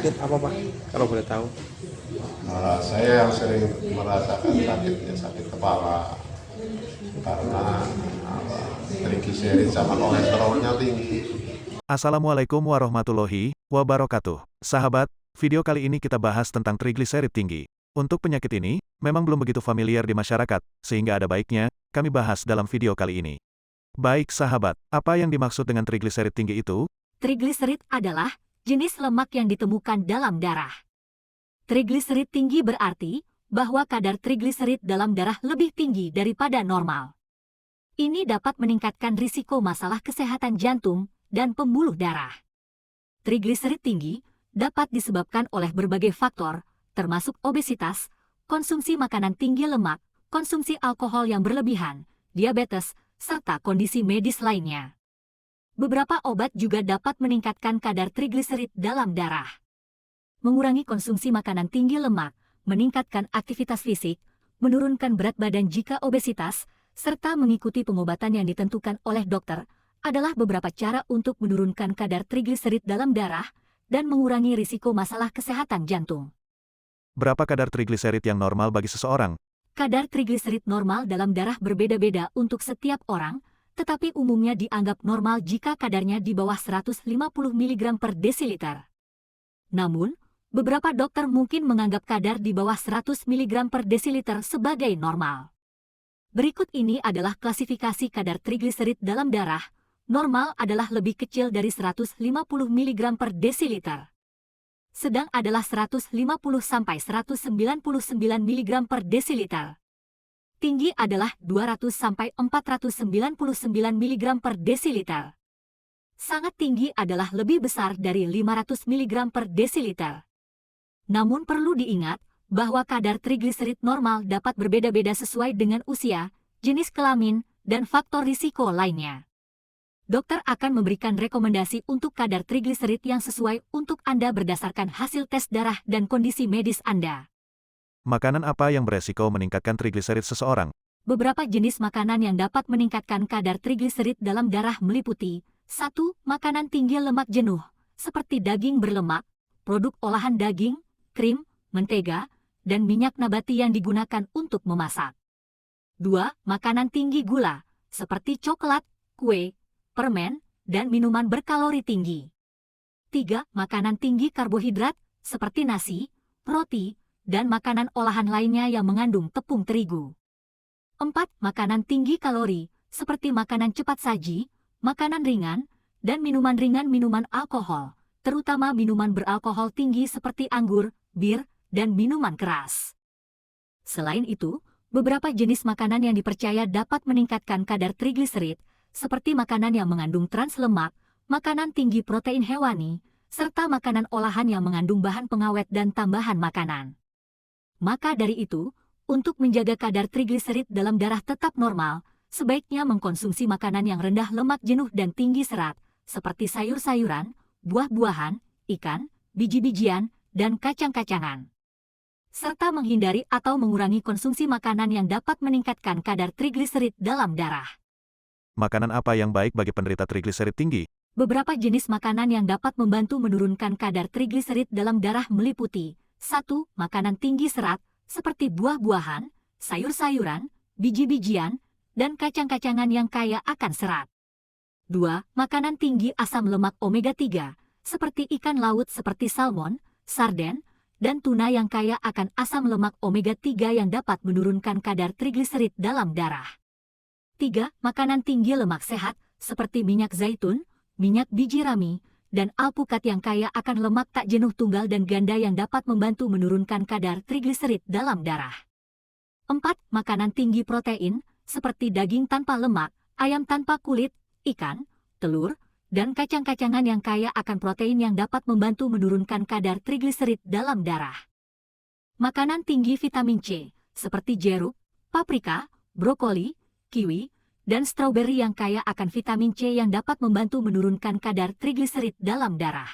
sakit apa Pak? Kalau boleh tahu. Saya yang sering merasakan sakit kepala karena trigliserid sama kolesterolnya tinggi. Assalamualaikum warahmatullahi wabarakatuh. Sahabat, video kali ini kita bahas tentang trigliserid tinggi. Untuk penyakit ini, memang belum begitu familiar di masyarakat, sehingga ada baiknya kami bahas dalam video kali ini. Baik sahabat, apa yang dimaksud dengan trigliserid tinggi itu? Trigliserid adalah jenis lemak yang ditemukan dalam darah. Trigliserid tinggi berarti bahwa kadar trigliserid dalam darah lebih tinggi daripada normal. Ini dapat meningkatkan risiko masalah kesehatan jantung dan pembuluh darah. Trigliserid tinggi dapat disebabkan oleh berbagai faktor, termasuk obesitas, konsumsi makanan tinggi lemak, konsumsi alkohol yang berlebihan, diabetes, serta kondisi medis lainnya. Beberapa obat juga dapat meningkatkan kadar trigliserid dalam darah. Mengurangi konsumsi makanan tinggi lemak, meningkatkan aktivitas fisik, menurunkan berat badan jika obesitas, serta mengikuti pengobatan yang ditentukan oleh dokter, adalah beberapa cara untuk menurunkan kadar trigliserid dalam darah dan mengurangi risiko masalah kesehatan jantung. Berapa kadar trigliserid yang normal bagi seseorang? Kadar trigliserid normal dalam darah berbeda-beda untuk setiap orang, tetapi umumnya dianggap normal jika kadarnya di bawah 150 mg per desiliter. Namun, beberapa dokter mungkin menganggap kadar di bawah 100 mg per desiliter sebagai normal. Berikut ini adalah klasifikasi kadar trigliserid dalam darah. Normal adalah lebih kecil dari 150 mg per desiliter. Sedang adalah 150 sampai 199 mg per desiliter. Tinggi adalah 200 sampai 499 mg per desiliter. Sangat tinggi adalah lebih besar dari 500 mg per desiliter. Namun perlu diingat bahwa kadar trigliserid normal dapat berbeda-beda sesuai dengan usia, jenis kelamin, dan faktor risiko lainnya. Dokter akan memberikan rekomendasi untuk kadar trigliserid yang sesuai untuk Anda berdasarkan hasil tes darah dan kondisi medis Anda. Makanan apa yang beresiko meningkatkan trigliserid seseorang? Beberapa jenis makanan yang dapat meningkatkan kadar trigliserid dalam darah meliputi 1. Makanan tinggi lemak jenuh, seperti daging berlemak, produk olahan daging, krim, mentega, dan minyak nabati yang digunakan untuk memasak. 2. Makanan tinggi gula, seperti coklat, kue, permen, dan minuman berkalori tinggi. 3. Makanan tinggi karbohidrat, seperti nasi, roti, dan makanan olahan lainnya yang mengandung tepung terigu. 4. Makanan tinggi kalori, seperti makanan cepat saji, makanan ringan, dan minuman ringan minuman alkohol, terutama minuman beralkohol tinggi seperti anggur, bir, dan minuman keras. Selain itu, beberapa jenis makanan yang dipercaya dapat meningkatkan kadar trigliserid, seperti makanan yang mengandung trans lemak, makanan tinggi protein hewani, serta makanan olahan yang mengandung bahan pengawet dan tambahan makanan. Maka dari itu, untuk menjaga kadar trigliserid dalam darah tetap normal, sebaiknya mengkonsumsi makanan yang rendah lemak jenuh dan tinggi serat, seperti sayur-sayuran, buah-buahan, ikan, biji-bijian, dan kacang-kacangan. Serta menghindari atau mengurangi konsumsi makanan yang dapat meningkatkan kadar trigliserid dalam darah. Makanan apa yang baik bagi penderita trigliserid tinggi? Beberapa jenis makanan yang dapat membantu menurunkan kadar trigliserid dalam darah meliputi 1. Makanan tinggi serat, seperti buah-buahan, sayur-sayuran, biji-bijian, dan kacang-kacangan yang kaya akan serat. 2. Makanan tinggi asam lemak omega 3, seperti ikan laut seperti salmon, sarden, dan tuna yang kaya akan asam lemak omega 3 yang dapat menurunkan kadar trigliserid dalam darah. 3. Makanan tinggi lemak sehat, seperti minyak zaitun, minyak biji rami, dan alpukat yang kaya akan lemak tak jenuh tunggal dan ganda yang dapat membantu menurunkan kadar trigliserid dalam darah. 4. Makanan tinggi protein, seperti daging tanpa lemak, ayam tanpa kulit, ikan, telur, dan kacang-kacangan yang kaya akan protein yang dapat membantu menurunkan kadar trigliserid dalam darah. Makanan tinggi vitamin C, seperti jeruk, paprika, brokoli, kiwi, dan stroberi yang kaya akan vitamin C yang dapat membantu menurunkan kadar trigliserid dalam darah.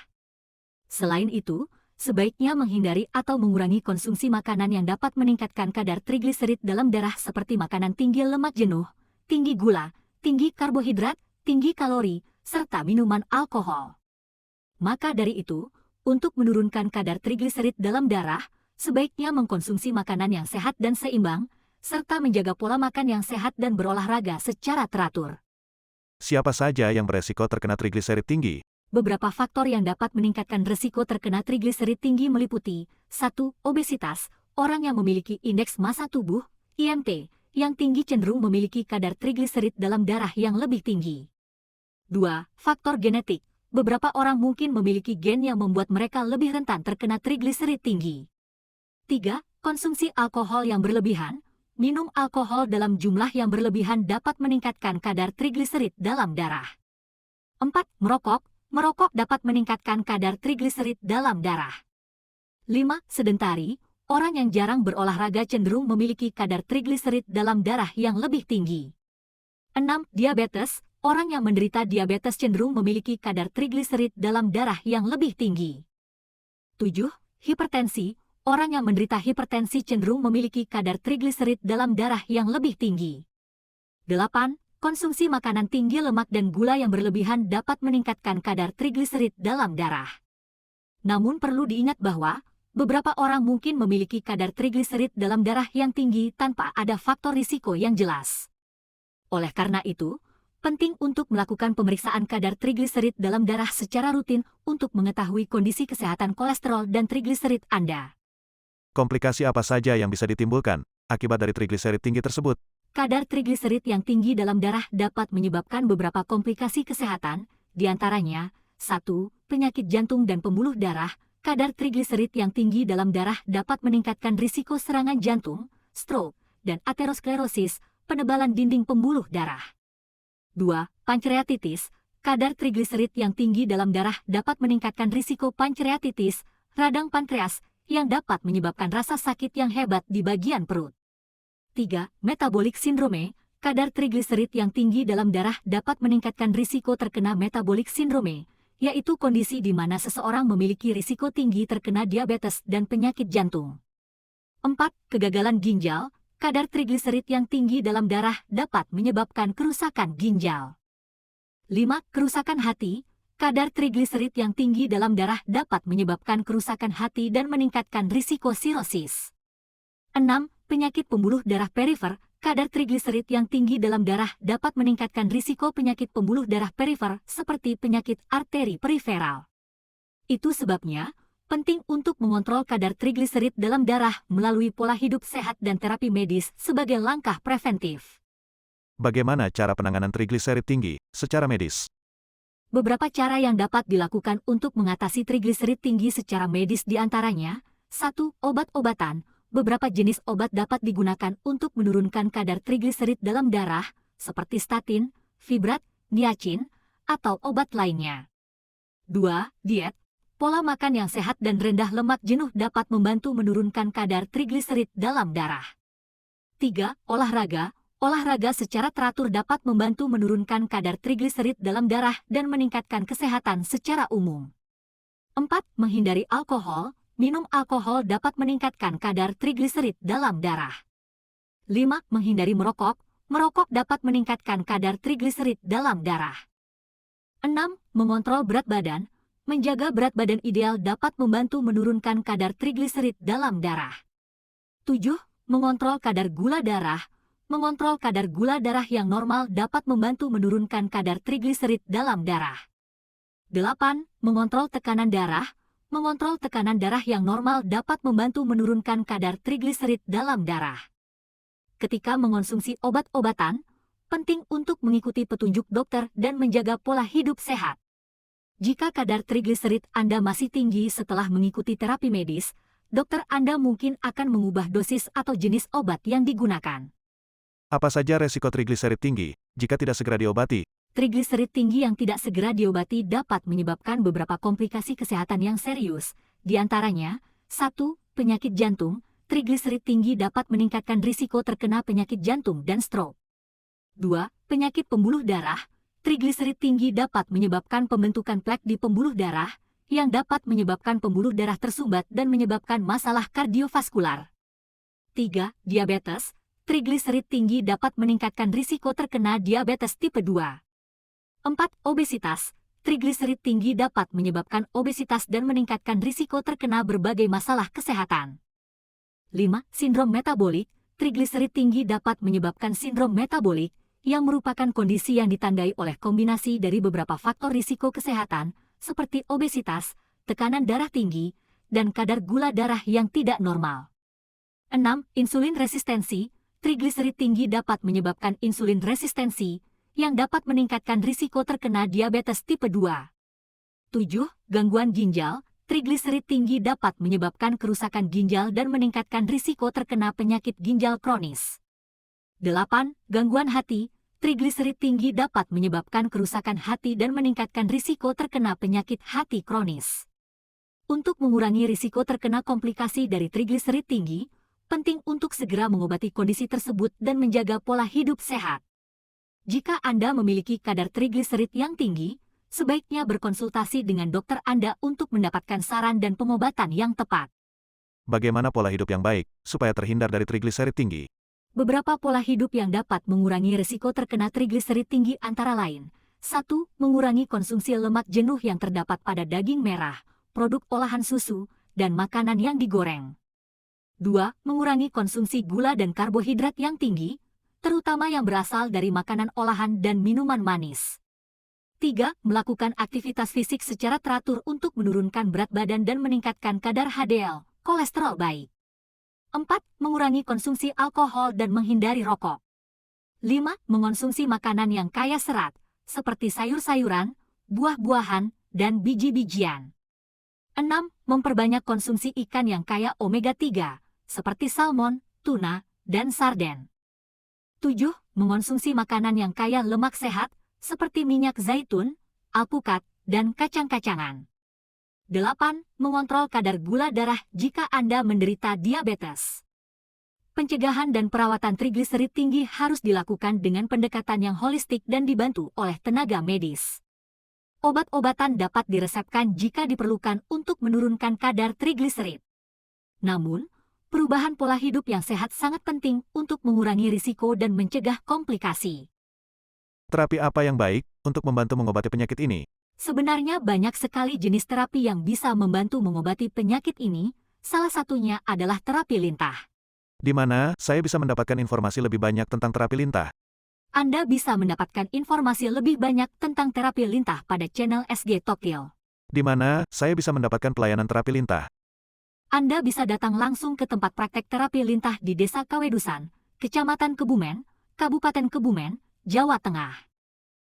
Selain itu, sebaiknya menghindari atau mengurangi konsumsi makanan yang dapat meningkatkan kadar trigliserid dalam darah seperti makanan tinggi lemak jenuh, tinggi gula, tinggi karbohidrat, tinggi kalori, serta minuman alkohol. Maka dari itu, Untuk menurunkan kadar trigliserid dalam darah, sebaiknya mengkonsumsi makanan yang sehat dan seimbang, serta menjaga pola makan yang sehat dan berolahraga secara teratur. Siapa saja yang beresiko terkena trigliserid tinggi? Beberapa faktor yang dapat meningkatkan resiko terkena trigliserid tinggi meliputi 1. Obesitas. Orang yang memiliki indeks massa tubuh, IMT, yang tinggi cenderung memiliki kadar trigliserid dalam darah yang lebih tinggi. 2. Faktor genetik. Beberapa orang mungkin memiliki gen yang membuat mereka lebih rentan terkena trigliserid tinggi. 3. Konsumsi alkohol yang berlebihan. Minum alkohol dalam jumlah yang berlebihan dapat meningkatkan kadar trigliserid dalam darah. 4. Merokok. Merokok dapat meningkatkan kadar trigliserid dalam darah. 5. Sedentari. Orang yang jarang berolahraga cenderung memiliki kadar trigliserid dalam darah yang lebih tinggi. 6. Diabetes. Orang yang menderita diabetes cenderung memiliki kadar trigliserid dalam darah yang lebih tinggi. 7. Hipertensi. Orang yang menderita hipertensi cenderung memiliki kadar trigliserid dalam darah yang lebih tinggi. 8. Konsumsi makanan tinggi lemak dan gula yang berlebihan dapat meningkatkan kadar trigliserid dalam darah. Namun perlu diingat bahwa, beberapa orang mungkin memiliki kadar trigliserid dalam darah yang tinggi tanpa ada faktor risiko yang jelas. Oleh karena itu, penting untuk melakukan pemeriksaan kadar trigliserid dalam darah secara rutin untuk mengetahui kondisi kesehatan kolesterol dan trigliserid Anda. Komplikasi apa saja yang bisa ditimbulkan akibat dari trigliserid tinggi tersebut? Kadar trigliserid yang tinggi dalam darah dapat menyebabkan beberapa komplikasi kesehatan, diantaranya 1. Penyakit jantung dan pembuluh darah. Kadar trigliserid yang tinggi dalam darah dapat meningkatkan risiko serangan jantung, stroke, dan aterosklerosis, penebalan dinding pembuluh darah. 2. Pankreatitis. Kadar trigliserid yang tinggi dalam darah dapat meningkatkan risiko pankreatitis, radang pankreas, yang dapat menyebabkan rasa sakit yang hebat di bagian perut. 3. Metabolic syndrome. Kadar trigliserid yang tinggi dalam darah dapat meningkatkan risiko terkena metabolic syndrome, yaitu kondisi di mana seseorang memiliki risiko tinggi terkena diabetes dan penyakit jantung. 4. Kegagalan ginjal. Kadar trigliserid yang tinggi dalam darah dapat menyebabkan kerusakan ginjal. 5. Kerusakan hati. Kadar trigliserid yang tinggi dalam darah dapat menyebabkan kerusakan hati dan meningkatkan risiko sirosis. 6. Penyakit pembuluh darah perifer. Kadar trigliserid yang tinggi dalam darah dapat meningkatkan risiko penyakit pembuluh darah perifer seperti penyakit arteri periferal. Itu sebabnya, penting untuk mengontrol kadar trigliserid dalam darah melalui pola hidup sehat dan terapi medis sebagai langkah preventif. Bagaimana cara penanganan trigliserid tinggi secara medis? Beberapa cara yang dapat dilakukan untuk mengatasi trigliserid tinggi secara medis diantaranya, 1. Obat-obatan. Beberapa jenis obat dapat digunakan untuk menurunkan kadar trigliserid dalam darah, seperti statin, fibrat, niacin, atau obat lainnya. 2. Diet. Pola makan yang sehat dan rendah lemak jenuh dapat membantu menurunkan kadar trigliserid dalam darah. 3. Olahraga. Olahraga secara teratur dapat membantu menurunkan kadar trigliserid dalam darah dan meningkatkan kesehatan secara umum. 4. Menghindari alkohol. Minum alkohol dapat meningkatkan kadar trigliserid dalam darah. 5. Menghindari merokok. Merokok dapat meningkatkan kadar trigliserid dalam darah. 6. Mengontrol berat badan. Menjaga berat badan ideal dapat membantu menurunkan kadar trigliserid dalam darah. 7. Mengontrol kadar gula darah. Mengontrol kadar gula darah yang normal dapat membantu menurunkan kadar trigliserid dalam darah. 8. Mengontrol tekanan darah. Mengontrol tekanan darah yang normal dapat membantu menurunkan kadar trigliserid dalam darah. Ketika mengonsumsi obat-obatan, penting untuk mengikuti petunjuk dokter dan menjaga pola hidup sehat. Jika kadar trigliserid Anda masih tinggi setelah mengikuti terapi medis, dokter Anda mungkin akan mengubah dosis atau jenis obat yang digunakan. Apa saja resiko trigliserid tinggi jika tidak segera diobati? Trigliserid tinggi yang tidak segera diobati dapat menyebabkan beberapa komplikasi kesehatan yang serius, diantaranya, 1. Penyakit jantung. Trigliserid tinggi dapat meningkatkan risiko terkena penyakit jantung dan stroke. 2. Penyakit pembuluh darah. Trigliserid tinggi dapat menyebabkan pembentukan plak di pembuluh darah, yang dapat menyebabkan pembuluh darah tersumbat dan menyebabkan masalah kardiovaskular. 3. Diabetes. Trigliserid tinggi dapat meningkatkan risiko terkena diabetes tipe 2. 4. Obesitas. trigliserid tinggi dapat menyebabkan obesitas dan meningkatkan risiko terkena berbagai masalah kesehatan. 5. Sindrom metabolik. Trigliserid tinggi dapat menyebabkan sindrom metabolik, yang merupakan kondisi yang ditandai oleh kombinasi dari beberapa faktor risiko kesehatan, seperti obesitas, tekanan darah tinggi, dan kadar gula darah yang tidak normal. 6. Insulin resistensi. Trigliserid tinggi dapat menyebabkan insulin resistensi, yang dapat meningkatkan risiko terkena diabetes tipe 2. 7. Gangguan ginjal. Trigliserid tinggi dapat menyebabkan kerusakan ginjal dan meningkatkan risiko terkena penyakit ginjal kronis. 8. Gangguan hati. Trigliserid tinggi dapat menyebabkan kerusakan hati dan meningkatkan risiko terkena penyakit hati kronis. Untuk mengurangi risiko terkena komplikasi dari trigliserid tinggi, penting untuk segera mengobati kondisi tersebut dan menjaga pola hidup sehat. Jika Anda memiliki kadar trigliserid yang tinggi, sebaiknya berkonsultasi dengan dokter Anda untuk mendapatkan saran dan pengobatan yang tepat. Bagaimana pola hidup yang baik, supaya terhindar dari trigliserid tinggi? Beberapa pola hidup yang dapat mengurangi risiko terkena trigliserid tinggi antara lain. 1. Mengurangi konsumsi lemak jenuh yang terdapat pada daging merah, produk olahan susu, dan makanan yang digoreng. 2. Mengurangi konsumsi gula dan karbohidrat yang tinggi, terutama yang berasal dari makanan olahan dan minuman manis. 3. Melakukan aktivitas fisik secara teratur untuk menurunkan berat badan dan meningkatkan kadar HDL, kolesterol baik. 4. Mengurangi konsumsi alkohol dan menghindari rokok. 5. Mengonsumsi makanan yang kaya serat, seperti sayur-sayuran, buah-buahan, dan biji-bijian. 6. Memperbanyak konsumsi ikan yang kaya omega 3, seperti salmon, tuna, dan sarden. 7. Mengonsumsi makanan yang kaya lemak sehat, seperti minyak zaitun, alpukat, dan kacang-kacangan. 8. Mengontrol kadar gula darah jika Anda menderita diabetes. Pencegahan dan perawatan trigliserid tinggi harus dilakukan dengan pendekatan yang holistik dan dibantu oleh tenaga medis. Obat-obatan dapat diresepkan jika diperlukan untuk menurunkan kadar trigliserid. Namun, perubahan pola hidup yang sehat sangat penting untuk mengurangi risiko dan mencegah komplikasi. Terapi apa yang baik untuk membantu mengobati penyakit ini? Sebenarnya banyak sekali jenis terapi yang bisa membantu mengobati penyakit ini, salah satunya adalah terapi lintah. Di mana saya bisa mendapatkan informasi lebih banyak tentang terapi lintah? Anda bisa mendapatkan informasi lebih banyak tentang terapi lintah pada channel SG Tokyo. Di mana saya bisa mendapatkan pelayanan terapi lintah? Anda bisa datang langsung ke tempat praktek terapi lintah di Desa Kawedusan, Kecamatan Kebumen, Kabupaten Kebumen, Jawa Tengah.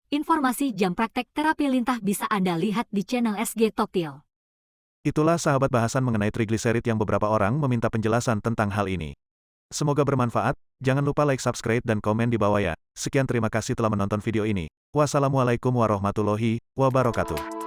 Informasi jam praktek terapi lintah bisa Anda lihat di channel SG Tokyo. Itulah sahabat bahasan mengenai trigliserid yang beberapa orang meminta penjelasan tentang hal ini. Semoga bermanfaat, jangan lupa like, subscribe, dan komen di bawah ya. Sekian terima kasih telah menonton video ini. Wassalamualaikum warahmatullahi wabarakatuh.